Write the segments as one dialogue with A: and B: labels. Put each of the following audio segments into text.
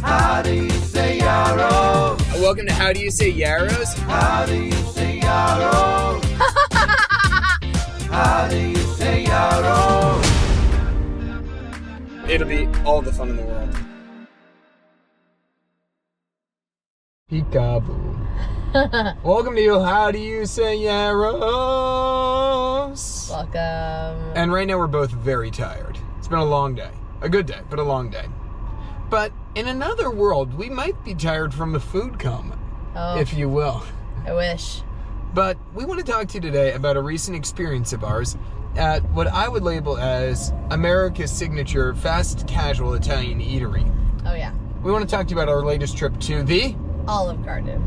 A: How do you say yarrow?
B: Welcome to How Do You Say Yarrows?
A: How do you say yarrow? How do you say yarrow?
B: It'll be all the fun in the world. Peekaboo. Welcome to How Do You Say Yarrows?
C: Welcome.
B: And right now we're both very tired. It's been a long day. A good day, but a long day. But in another world, we might be tired from the food coma, if you will.
C: I wish.
B: But we want to talk to you today about a recent experience of ours at what I would label as America's signature fast casual Italian eatery.
C: Oh, yeah.
B: We want to talk to you about our latest trip to the
C: Olive Garden.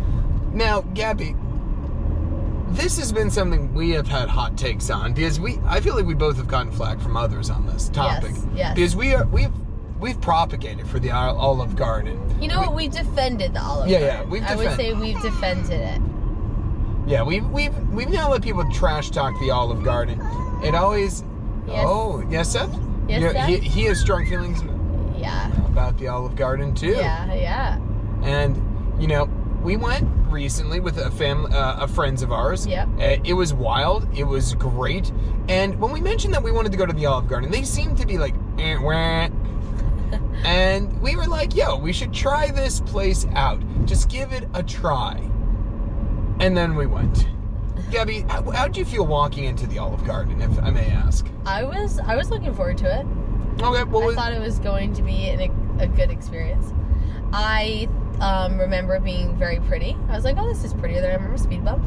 B: Now, Gabby, this has been something we have had hot takes on because I feel like we both have gotten flack from others on this topic.
C: Yes.
B: Because we've propagated for the Olive Garden.
C: You know what? We've defended the Olive Garden.
B: Yeah, we've
C: I would say we've defended it.
B: Yeah, we've now let people trash talk the Olive Garden. It always.
C: Yes.
B: Oh, yes, Seth?
C: Yes, Seth?
B: He has strong feelings
C: Yeah.
B: about the Olive Garden too.
C: Yeah.
B: And we went recently with a friends of ours.
C: Yep.
B: It was wild. It was great. And when we mentioned that we wanted to go to the Olive Garden, they seemed to be like, wah. And we were like, yo, we should try this place out. Just give it a try. And then we went. Gabby, how'd you feel walking into the Olive Garden, if I may ask?
C: I was looking forward to it.
B: Okay,
C: I thought it was going to be a good experience. I remember it being very pretty. I was like, oh, this is prettier than I remember Speed Bump.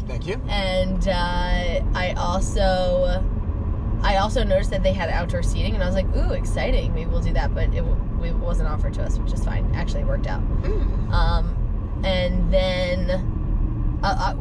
B: Thank you.
C: And I also noticed that they had outdoor seating, and I was like, ooh, exciting. Maybe we'll do that, but it wasn't offered to us, which is fine. Actually, it worked out. And then,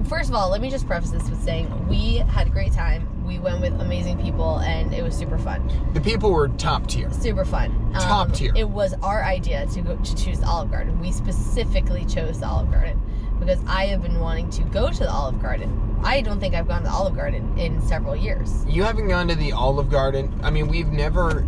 C: first of all, let me just preface this with saying we had a great time. We went with amazing people, and it was super fun.
B: The people were top tier.
C: Super fun.
B: Top tier.
C: It was our idea to choose the Olive Garden. We specifically chose the Olive Garden because I have been wanting to go to the Olive Garden. I don't think I've gone to the Olive Garden in several years. You
B: haven't gone to the Olive Garden? I mean, we have never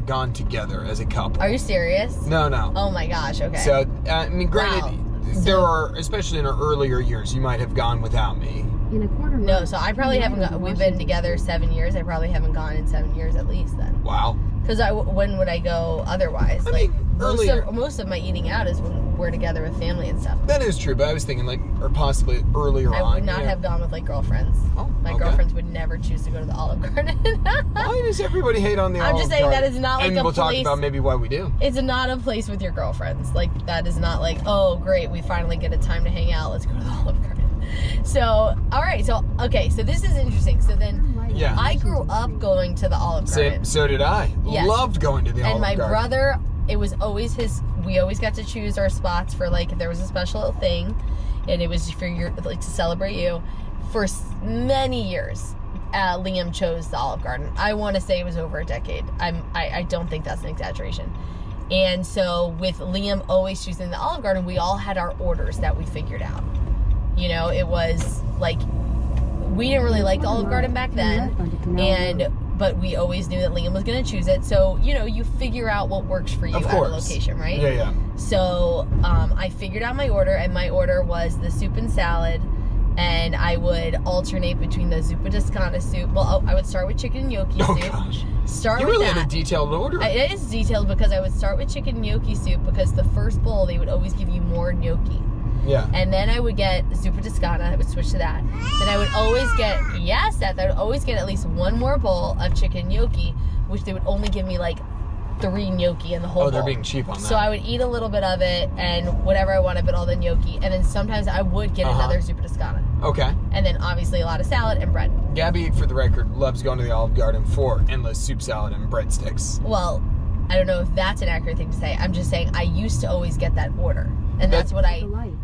B: gone together as a couple.
C: Are you serious?
B: No.
C: Oh my gosh, okay.
B: So, I mean, granted,
C: Wow.
B: there are, especially in our earlier years, you might have gone without me.
C: No, so I probably haven't gone. We've been together 7 years. I probably haven't gone in 7 years at least then.
B: Wow.
C: Because when would I go otherwise?
B: I mean, earlier.
C: Most of my eating out is when we're together with family and stuff.
B: That is true, but I was thinking or possibly earlier on.
C: I would not have gone with girlfriends.
B: Oh,
C: my girlfriends would never choose to go to the Olive Garden.
B: Why does everybody hate on the Olive Garden?
C: I'm just saying that is not like
B: and
C: a
B: we'll
C: place.
B: talk about maybe why we do.
C: It's not a place with your girlfriends. That is not oh great, we finally get a time to hang out. Let's go to the Olive Garden. So, all right. So, okay. So this is interesting. So then, I grew up going to the Olive Garden.
B: So did I.
C: Yes.
B: Loved going to the Olive Garden.
C: And my brother, it was always we always got to choose our spots for if there was a special thing, and it was for to celebrate you. For many years, Liam chose the Olive Garden. I want to say it was over a decade. I don't think that's an exaggeration. And so with Liam always choosing the Olive Garden, we all had our orders that we figured out. It was we didn't really like the Olive Garden back then, but we always knew that Liam was going to choose it. So, you figure out what works for you at a location, right?
B: Yeah.
C: So, I figured out my order, and my order was the soup and salad, and I would alternate between the zuppa toscana soup. Well, I would start with chicken gnocchi soup.
B: Oh, gosh.
C: You
B: really had a detailed order.
C: It is detailed because I would start with chicken gnocchi soup because the first bowl, they would always give you more gnocchi.
B: Yeah.
C: And then I would get zuppa toscana. I would switch to that. Then I would always get, Seth, I would always get at least one more bowl of chicken gnocchi, which they would only give me 3 gnocchi in the whole bowl.
B: Oh, they're being cheap on that.
C: So I would eat a little bit of it and whatever I wanted, but all the gnocchi. And then sometimes I would get another zuppa toscana.
B: Okay.
C: And then obviously a lot of salad and bread.
B: Gabby, for the record, loves going to the Olive Garden for endless soup, salad, and breadsticks.
C: Well, I don't know if that's an accurate thing to say. I'm just saying I used to always get that order. And that's what I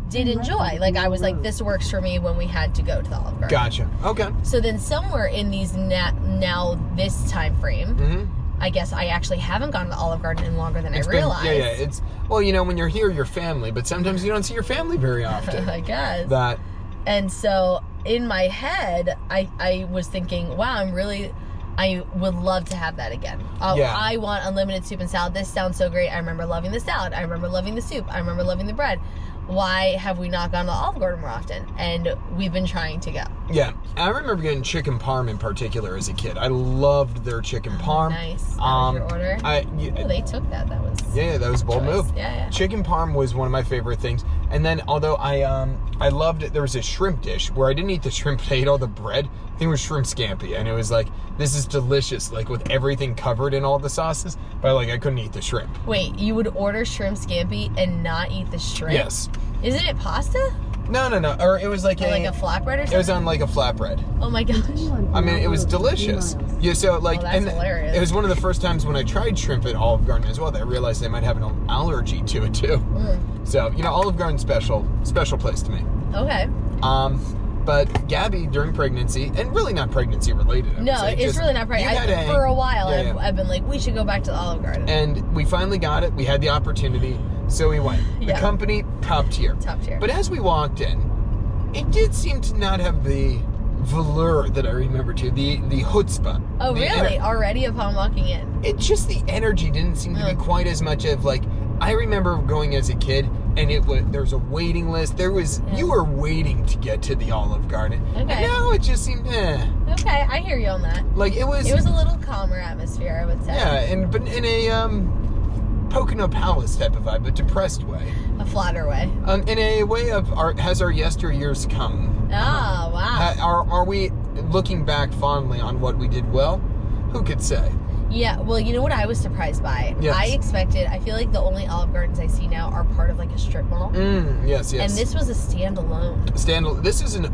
C: did enjoy. I was like, this works for me when we had to go to the Olive Garden.
B: Gotcha. Okay.
C: So then somewhere in these now this time frame, I guess I actually haven't gone to the Olive Garden in longer than I realized.
B: It's when you're here, you're family, but sometimes you don't see your family very often.
C: I guess.
B: And
C: so in my head, I was thinking, wow, I'm really I would love to have that again.
B: Yeah.
C: I want unlimited soup and salad. This sounds so great. I remember loving the salad. I remember loving the soup. I remember loving the bread. Why have we not gone to Olive Garden more often? And we've been trying to go.
B: Yeah, I remember getting chicken parm in particular as a kid. I loved their chicken parm.
C: Nice. That was your order? Oh, they took that. That was...
B: Yeah, that was a bold move.
C: Yeah.
B: Chicken parm was one of my favorite things. And then, although I loved it, there was a shrimp dish where I didn't eat the shrimp, but I ate all the bread. I think it was shrimp scampi. And it was like, this is delicious, like with everything covered in all the sauces. But like, I couldn't eat the shrimp.
C: Wait, you would order shrimp scampi and not eat the shrimp?
B: Yes.
C: Isn't it pasta?
B: No. Or it was like
C: like a flatbread or something?
B: It was on like a flatbread.
C: Oh my gosh.
B: I mean, it was delicious. Yeah, so like,
C: that's
B: and
C: hilarious.
B: it was one of the first times when I tried shrimp at Olive Garden as well that I realized I might have an allergy to it too. So, Olive Garden special place to me.
C: Okay.
B: But Gabby during pregnancy, and really not pregnancy related.
C: No, it's really not pregnant. For a while, I've been like, we should go back to the Olive Garden.
B: And we finally got it. We had the opportunity, so we went. The company, top tier.
C: Top tier.
B: But as we walked in, it did seem to not have the velour that I remember too, the chutzpah.
C: Oh, really? Already upon walking in?
B: It just, the energy didn't seem to be quite as much of like, I remember going as a kid, and there's a waiting list. You were waiting to get to the Olive Garden. Okay. And now it just seemed,
C: Okay, I hear you on that.
B: Like it was
C: a little calmer atmosphere, I would say.
B: Yeah, but in a Pocono Palace type of vibe, a depressed way.
C: A flatter way.
B: In a way of, has our yesteryears come?
C: Oh, wow.
B: Are we looking back fondly on what we did well? Who could say?
C: Yeah, well, you know what I was surprised by?
B: Yes.
C: I feel like the only Olive Gardens I see now are part of like a strip mall.
B: Yes.
C: And this was a standalone.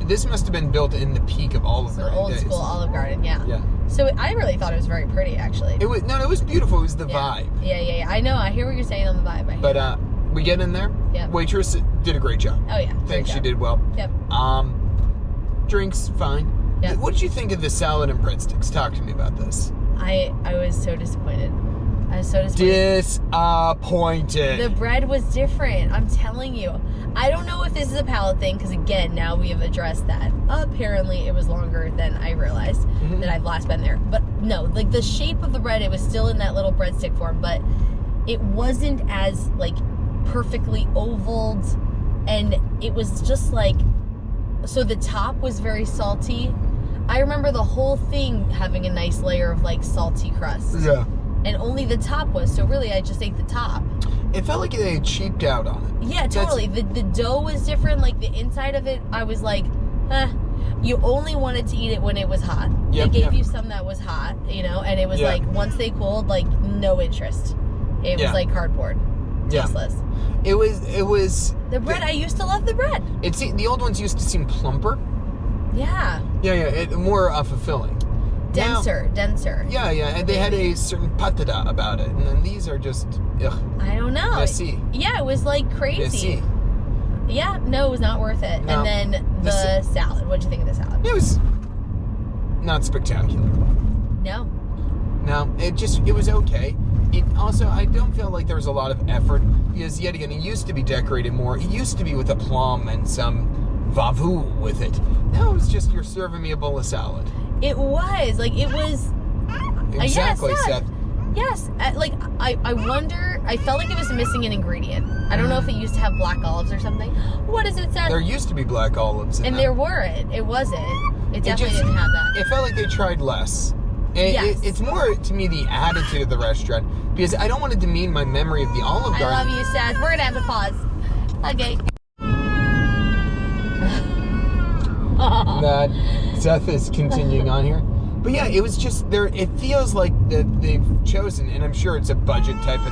B: This must have been built in the peak of Olive Garden
C: An old
B: days.
C: school Olive Garden, yeah.
B: Yeah.
C: So I really thought it was very pretty, actually.
B: It was beautiful. It was the vibe.
C: Yeah. I know. I hear what you're saying on the vibe.
B: But we get in there.
C: Yeah.
B: Waitress did a great job.
C: Oh yeah.
B: Think she did well.
C: Yep.
B: Drinks fine.
C: Yep.
B: What did you think of the salad and breadsticks? Talk to me about this.
C: I was so disappointed.
B: Disappointed.
C: The bread was different. I'm telling you. I don't know if this is a palate thing, because again, now we have addressed that. Apparently, it was longer than I realized that I've last been there. But no, like the shape of the bread, it was still in that little breadstick form, but it wasn't as like perfectly ovaled, and it was just like, so the top was very salty. I remember the whole thing having a nice layer of like salty crust.
B: Yeah.
C: And only the top was, so really I just ate the top.
B: It felt like they cheaped out on it.
C: Yeah, totally. The dough was different, like the inside of it, I was like, you only wanted to eat it when it was hot.
B: Yep,
C: they gave you some that was hot, and it was like, once they cooled, like no interest. It was like cardboard. Tasteless.
B: It was...
C: The bread, I used to love the bread.
B: The old ones used to seem plumper.
C: Yeah.
B: Yeah, more fulfilling.
C: Denser.
B: Yeah, and they had a certain patada about it, and then these are just, ugh.
C: I don't know.
B: Messy.
C: Yeah, it was like crazy.
B: Messy.
C: Yeah, no, it was not worth it.
B: No.
C: And then the salad. What'd you think of the salad?
B: It was not spectacular.
C: No,
B: it was okay. It also, I don't feel like there was a lot of effort, because yet again, it used to be decorated more. It used to be with a plum and some vavu with it. Now it's just, you're serving me a bowl of salad.
C: it was. Like, it was...
B: Exactly, Seth.
C: Yes. I wonder... I felt like it was missing an ingredient. I don't know if it used to have black olives or something. What is it, Seth?
B: There used to be black olives in
C: And
B: that.
C: there weren't. It wasn't. It definitely didn't have that.
B: It felt like they tried less.
C: Yes.
B: It's more, to me, the attitude of the restaurant, because I don't want to demean my memory of the Olive Garden.
C: I love you, Seth. We're going to have to pause. Okay.
B: That Seth is continuing on here. But yeah, it was just there. It feels like that they've chosen, and I'm sure it's a budget type of.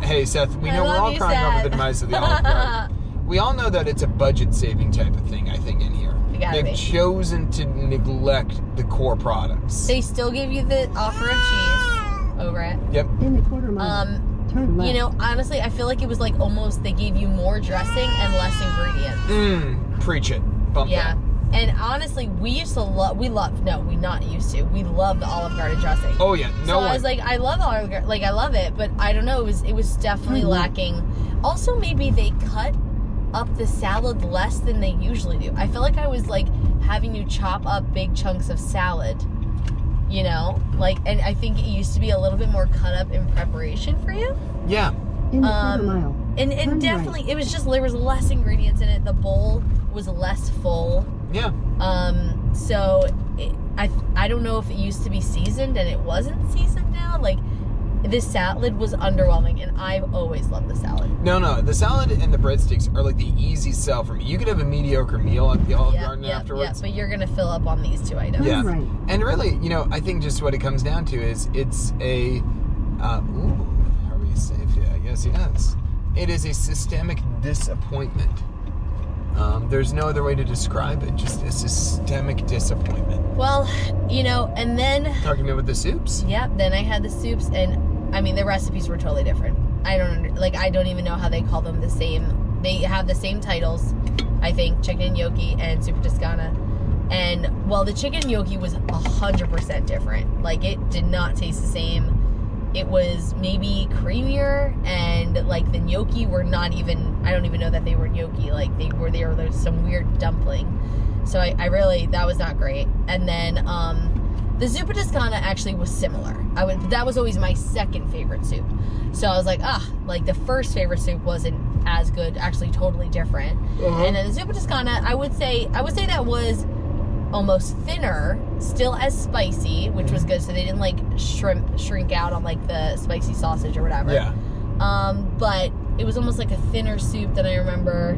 B: Hey, Seth, we know we're all crying over the demise of the Olive Garden. We all know that it's a budget-saving type of thing, I think, in here. They've chosen to neglect the core products.
C: They still give you the offer of cheese over it.
B: Yep.
D: In the quarter mile, turn left.
C: You know, honestly, I feel like it was like almost they gave you more dressing and less ingredients.
B: Preach it. Bump that.
C: And honestly, we love the Olive Garden dressing.
B: Oh yeah,
C: I was like, I love Olive Garden, like I love it, but I don't know, it was definitely lacking. Also, maybe they cut up the salad less than they usually do. I felt like I was like having you chop up big chunks of salad you know, like, and I think it used to be a little bit more cut up in preparation for you.
B: Yeah.
D: In a quarter mile.
C: And
D: Turn
C: definitely,
D: right.
C: it was just, there was less ingredients in it. The bowl was less full.
B: Yeah.
C: So I don't know if it used to be seasoned and it wasn't seasoned now. Like, this salad was underwhelming, and I've always loved the salad.
B: No, the salad and the breadsticks are like the easy sell for me. You could have a mediocre meal at the Olive Garden afterwards.
C: Yeah, but you're gonna fill up on these 2 items.
B: Yeah.
D: Right.
B: And really, you know, I think just what it comes down to is it's a, are we safe? Yeah, yes. It is a systemic disappointment. There's no other way to describe it, just a systemic disappointment.
C: Well, you know, and then,
B: Talking about the soups?
C: yeah, then I had the soups, and I mean, the recipes were totally different. I don't even know how they call them the same. They have the same titles, I think, chicken gnocchi and super toscana. And, well, the chicken gnocchi was 100% different. Like, it did not taste the same. It was maybe creamier, and, like, the gnocchi were not even, I don't even know that they were gnocchi. Like, they were some weird dumpling. So I really, that was not great. And then, the zuppa toscana actually was similar. That was always my second favorite soup. So I was like, like, the first favorite soup wasn't as good, actually totally different. And then the zuppa toscana, I would say that was almost thinner, still as spicy, which was good. So they didn't like shrink out on like the spicy sausage or whatever.
B: Yeah.
C: But it was almost like a thinner soup than I remember.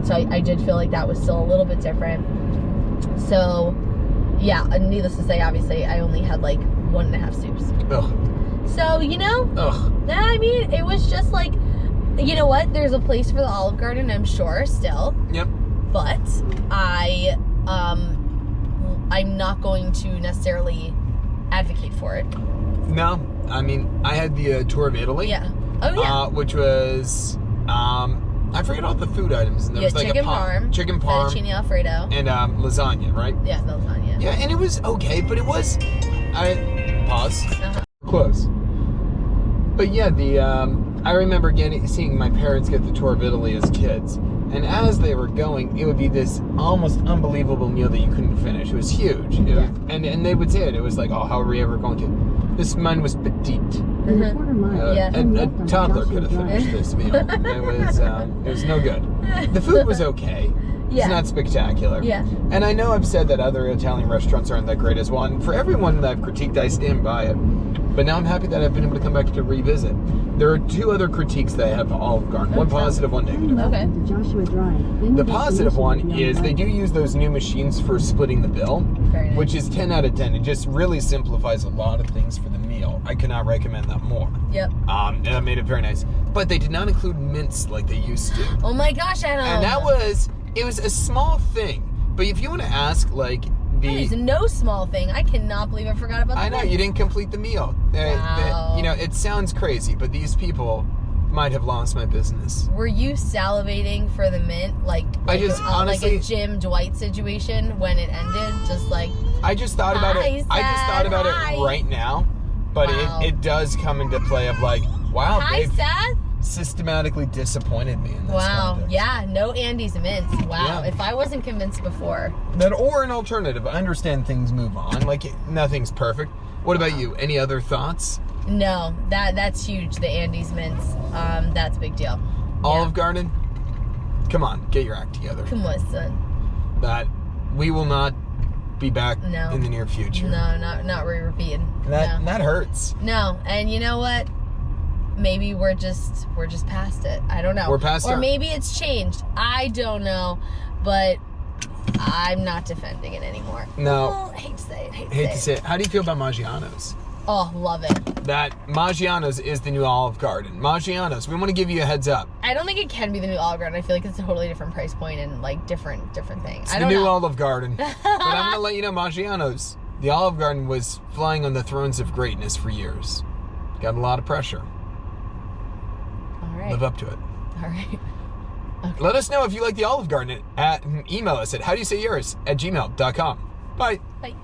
C: So I did feel like that was still a little bit different. So yeah, needless to say, obviously I only had like 1.5 soups.
B: Ugh.
C: So, you know,
B: Ugh.
C: I mean, it was just like, you know what? There's a place for the Olive Garden, I'm sure, still.
B: Yep.
C: But I'm not going to necessarily advocate for it.
B: No, I mean, I had the tour of Italy.
C: Yeah. Oh yeah.
B: Which was, I forget all the food items. And there was like
C: chicken
B: a
C: parm,
B: chicken parm,
C: fettuccine alfredo,
B: and lasagna, right?
C: yeah, the lasagna.
B: Yeah, and it was okay, but it was, pause,
C: Uh-huh.
B: close. But yeah, I remember seeing my parents get the tour of Italy as kids. And as they were going, it would be this almost unbelievable meal that you couldn't finish. It was huge. And they would say it. It was like, oh, how are we ever going to? This mine was petite.
D: In a quarter mile.
C: Yeah.
B: A toddler could have finished this meal. It was no good. The food was okay.
C: Yeah.
B: It's not spectacular.
C: Yeah.
B: And I know I've said that other Italian restaurants aren't that great as well. And for everyone that I've critiqued, I stand by it. But now I'm happy that I've been able to come back to revisit. There are 2 other critiques that I have for Olive Garden. One positive, one negative.
C: Okay.
D: To Joshua Drive. Then
B: The
D: your
B: positive
D: destination
B: one
D: will be on
B: is
D: the
B: they
D: right.
B: do use those new machines for splitting the bill,
C: Very nice.
B: which is 10 out of 10. It just really simplifies a lot of things for the meal. I could not recommend that more.
C: Yep.
B: And that made it very nice. But they did not include mince like they used to.
C: Oh my gosh, Adam.
B: And it was a small thing. But if you want to ask, like,
C: That is no small thing. I cannot believe I forgot about that.
B: I know, you didn't complete the meal.
C: Wow.
B: You know, it sounds crazy, but these people might have lost my business.
C: Were you salivating for the mint, like
B: honestly,
C: like a Jim Dwight situation when it ended? Just like,
B: I just thought about it. I just thought about
C: Hi.
B: it right now, but
C: Wow.
B: it does come into play of like, wow,
C: hi,
B: they've
C: Seth.
B: systematically disappointed me in this
C: Wow.
B: context.
C: Yeah. No Andy's mints. Wow.
B: Yeah.
C: If I wasn't convinced before.
B: That or an alternative. I understand things move on. Like nothing's perfect. What about you? Any other thoughts?
C: No, that's huge. The Andy's mints. That's a big deal.
B: Olive Garden. Come on, get your act together.
C: Come on, son.
B: That we will not be back
C: No.
B: in the near future.
C: No, not repeating.
B: That hurts.
C: No, and you know what? Maybe we're just past it. I don't know.
B: We're past
C: Or
B: it.
C: maybe it's changed. I don't know, but I'm not defending it anymore.
B: No.
C: Oh, I hate to say it.
B: Hate to say it. How do you feel about Maggiano's?
C: Oh, love it.
B: That Maggiano's is the new Olive Garden. Maggiano's, we want to give you a heads up.
C: I don't think it can be the new Olive Garden. I feel like it's a totally different price point and like different things.
B: It's
C: I
B: the
C: don't
B: new
C: know.
B: Olive Garden. But I'm going to let you know, Maggiano's, the Olive Garden was flying on the thrones of greatness for years. Got a lot of pressure.
C: All right.
B: Live up to it.
C: All right.
B: Let us know if you like the Olive Garden. Email us at howdoyousayyours@gmail.com. Bye.
C: Bye.